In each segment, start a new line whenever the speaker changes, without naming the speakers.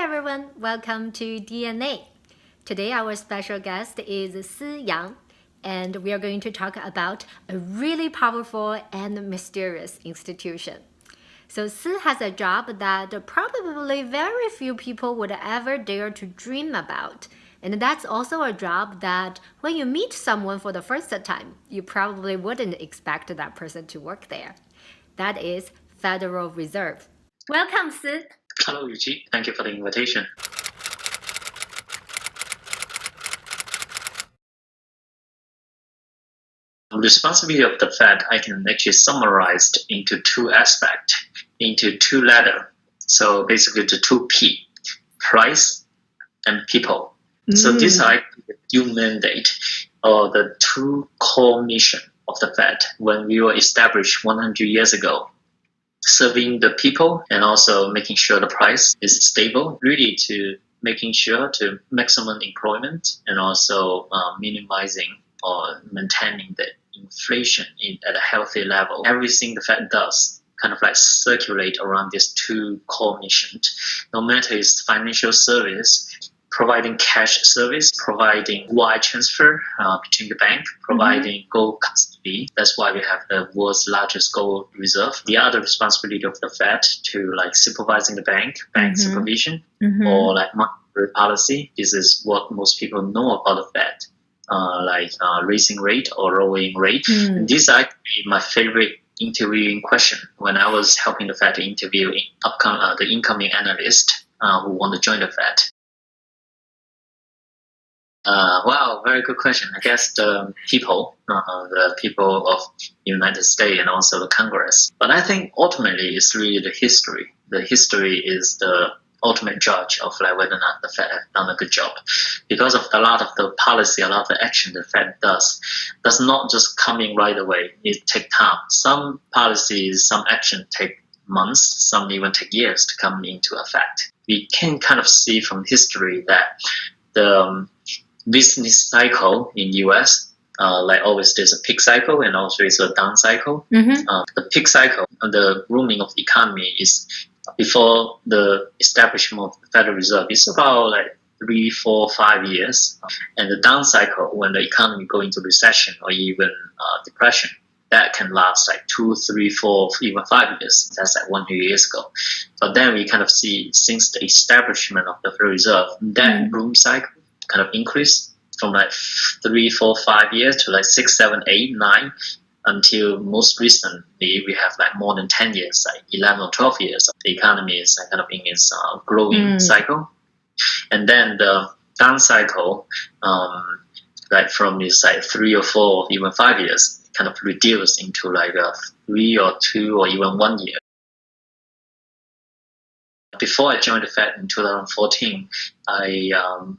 everyone, welcome to DNA. Today our special guest is Si Yang, and we are going to talk about a really powerful and mysterious institution. So Si has a job that probably very few people would ever dare to dream about. And that's also a job that when you meet someone for the first time, you probably wouldn't expect that person to work there. That is Federal Reserve. Welcome, Si.
Hello, Yuji. Thank you for the invitation. The responsibility of the Fed, I can actually summarize into two aspects, into two letters. So basically the two P, price and people. So these are the two mandate or the two core mission of the Fed when we were established 100 years ago. Serving the people and also making sure the price is stable, really to making sure to maximum employment and also minimizing or maintaining the inflation at a healthy level. Everything the Fed does kind of like circulate around these two core missions. No matter it's financial service, providing cash service, providing wire transfer between the bank, providing gold custody. That's why we have the world's largest gold reserve. The other responsibility of the Fed to like supervising the bank supervision, or like monetary policy. This is what most people know about the Fed, like raising rate or lowering rate. And these are actually my favorite interviewing question when I was helping the Fed to interview the incoming analyst who want to join the Fed. Wow, very good question. I guess the people of the United States and also the Congress. But I think ultimately it's really the history. The history is the ultimate judge of like whether or not the Fed has done a good job. Because of a lot of the policy, a lot of the action the Fed does not just come in right away. It takes time. Some policies, some action take months, some even take years to come into effect. We can kind of see from history that the business cycle in US, like always there's a peak cycle and also it's a down cycle. The peak cycle, the booming of the economy is before the establishment of the Federal Reserve. It's about like 3, 4, 5 years. And the down cycle, when the economy go into recession or even depression, that can last like 2, 3, 4, even 5 years. That's like 100 years ago. But then we kind of see since the establishment of the Federal Reserve, that boom cycle kind of increase from like 3, 4, 5 years to like 6, 7, 8, 9, until most recently we have like more than 10 years, like 11 or 12 years. The economy is kind of in its growing cycle. And then the down cycle, like from this like 3 or 4, even 5 years, kind of reduced into like a 3 or 2 or even 1 year. Before I joined the Fed in 2014, I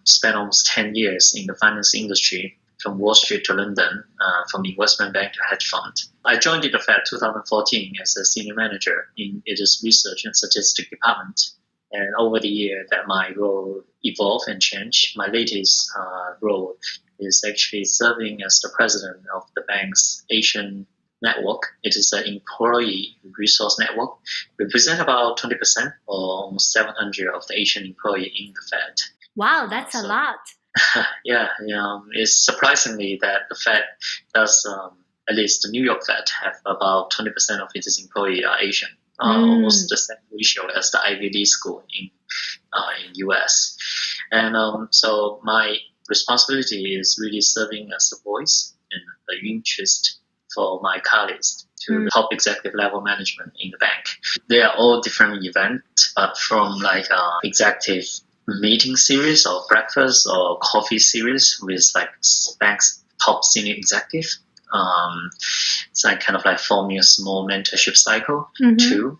spent almost 10 years in the finance industry, from Wall Street to London, from investment bank to hedge fund. I joined the Fed 2014 as a senior manager in its research and statistics department. And over the year that my role evolved and changed, my latest role is actually serving as the president of the bank's Asian network. It is an employee resource network. We represent about 20% or almost 700 of the Asian employees in the Fed.
Wow, that's a lot.
Yeah, it's surprisingly that the Fed does, at least the New York Fed, have about 20% of its employees are Asian. Almost the same ratio as the Ivy League school in US. And so my responsibility is really serving as a voice and the interest for my colleagues to top executive level management in the bank. They are all different events, but from like executive meeting series or breakfast or coffee series with like bank's top senior executive. It's like kind of like forming a small mentorship cycle to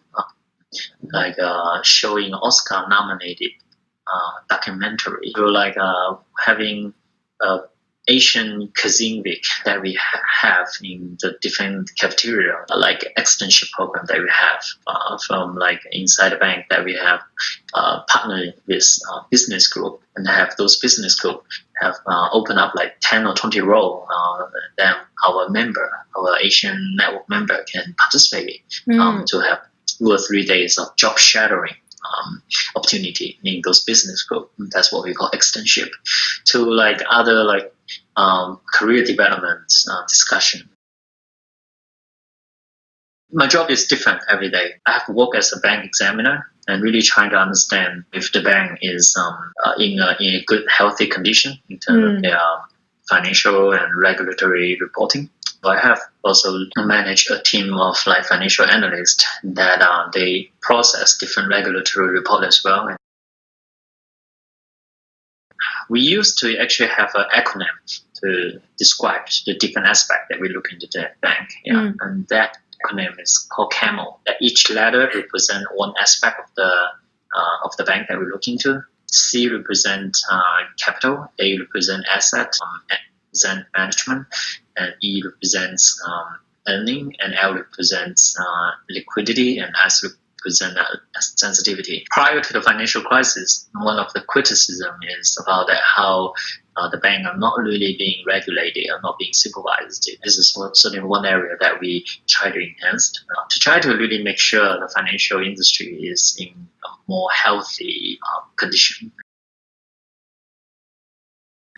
like showing Oscar nominated documentary. We're like having Asian Cuisine Week that we have in the different cafeteria, like externship program that we have from like inside the bank that we have partnered with business group, and have those business group have opened up like 10 or 20 roles that our Asian network member can participate to have 2 or 3 days of job shadowing opportunity in those business group. That's what we call externship. To like other like career development discussion. My job is different every day. I have to work as a bank examiner and really trying to understand if the bank is in a good, healthy condition in terms of their financial and regulatory reporting. I have also managed a team of like financial analysts that they process different regulatory reports as well. We used to actually have an acronym to describe the different aspects that we look into the bank. Yeah. And that acronym is called CAMEL. That each letter represents one aspect of the bank that we look into. C represents capital, A represents asset, represent management, and E represents earning, and L represents liquidity, and S represents sensitivity. Prior to the financial crisis, one of the criticism is about that how the bank are not really being regulated or not being supervised. This is certainly one area that we try to enhance to try to really make sure the financial industry is in a more healthy condition.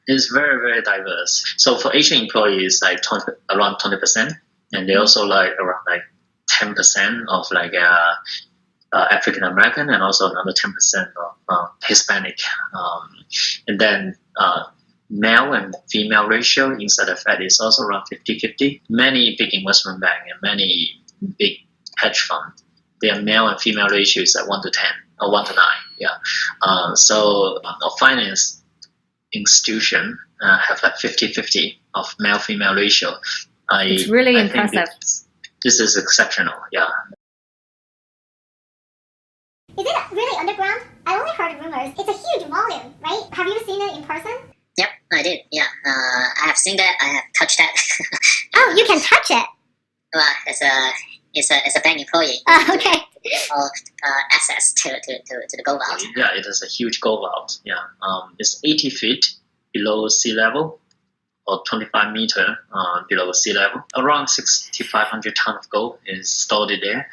It's very, very diverse. So for Asian employees, like around 20%, and they also like around like 10% of like African American, and also another 10% of Hispanic. And then male and female ratio inside the Fed is also around 50-50. Many big investment bank and many big hedge fund, their male and female ratio is at 1 to 10 or 1 to 9. Yeah. So a finance institution have like 50-50 of male-female ratio.
It's really impressive.
This is exceptional, yeah.
Is it really underground? I only heard rumors. It's a huge volume, right? Have you seen it in person?
Yep, I did, yeah. I have seen that, I have touched that.
Oh, you can touch it?
Well, as a bank employee.
Okay.
Access to the gold vault.
Yeah, it is a huge gold vault. Yeah, it's 80 feet below sea level, or 25 meter below sea level. Around 6,500 tons of gold is stored there.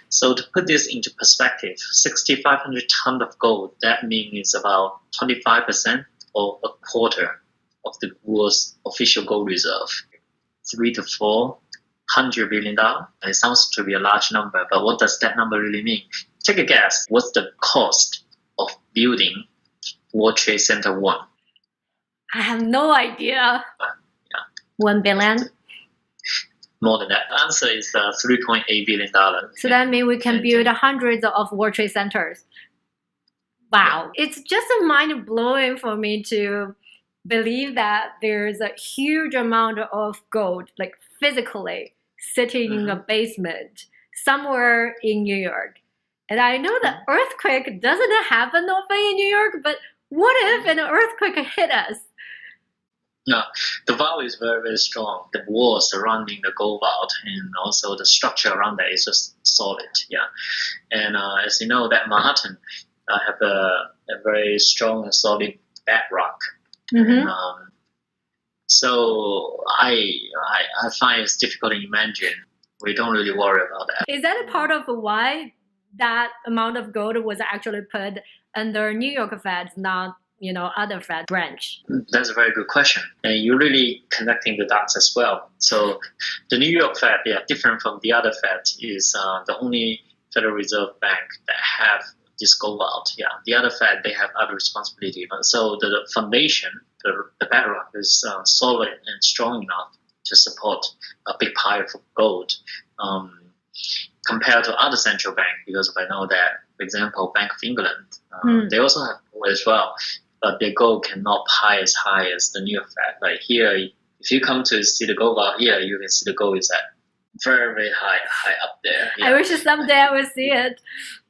So to put this into perspective, 6,500 tons of gold, that means it's about 25% or a quarter of the world's official gold reserve. 3 to 400 billion dollars. It sounds to be a large number, but what does that number really mean? Take a guess. What's the cost of building World Trade Center 1?
I have no idea. 1 billion?
More than that. The answer is $3.8 billion.
So that means we can build hundreds of World Trade Centers. Wow. It's just mind-blowing for me to believe that there's a huge amount of gold, like physically, sitting in a basement somewhere in New York. And I know the earthquake doesn't happen often in New York, but what if an earthquake hit us?
No, the vault is very, very strong. The wall surrounding the gold vault and also the structure around that is just solid. Yeah, and as you know, that Manhattan have a very strong and solid bedrock. And, so I find it's difficult to imagine. We don't really worry about that.
Is that a part of why that amount of gold was actually put under New York Fed, not other Fed branch?
That's a very good question, and you're really connecting the dots as well. So the New York Fed, different from the other Fed, is the only Federal Reserve Bank that have this gold vault. Yeah, the other Fed, they have other responsibility, but so the foundation, the bedrock is solid and strong enough to support a big pile of gold. Compared to other central banks, because I know that, for example, Bank of England, they also have gold as well, but their gold cannot pile as high as the New York Fed. Like here, if you come to see the gold vault here, you can see the gold is at very, very high up there. Yeah.
I wish someday I would see it.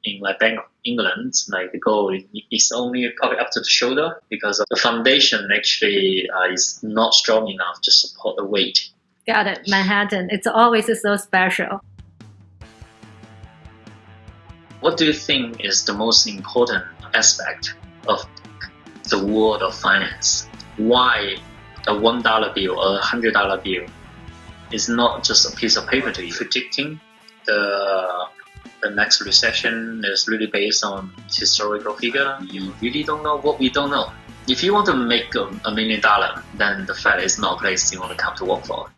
In like Bank of England, like the gold is only probably up to the shoulder because the foundation actually is not strong enough to support the weight.
Got it. Manhattan. It's always so special.
What do you think is the most important aspect of the world of finance? Why a $1 bill or a $100 bill is not just a piece of paper to you? Predicting the the next recession is really based on historical figure. You really don't know what we don't know. If you want to make $1 million, then the Fed is not a place you want to come to work for.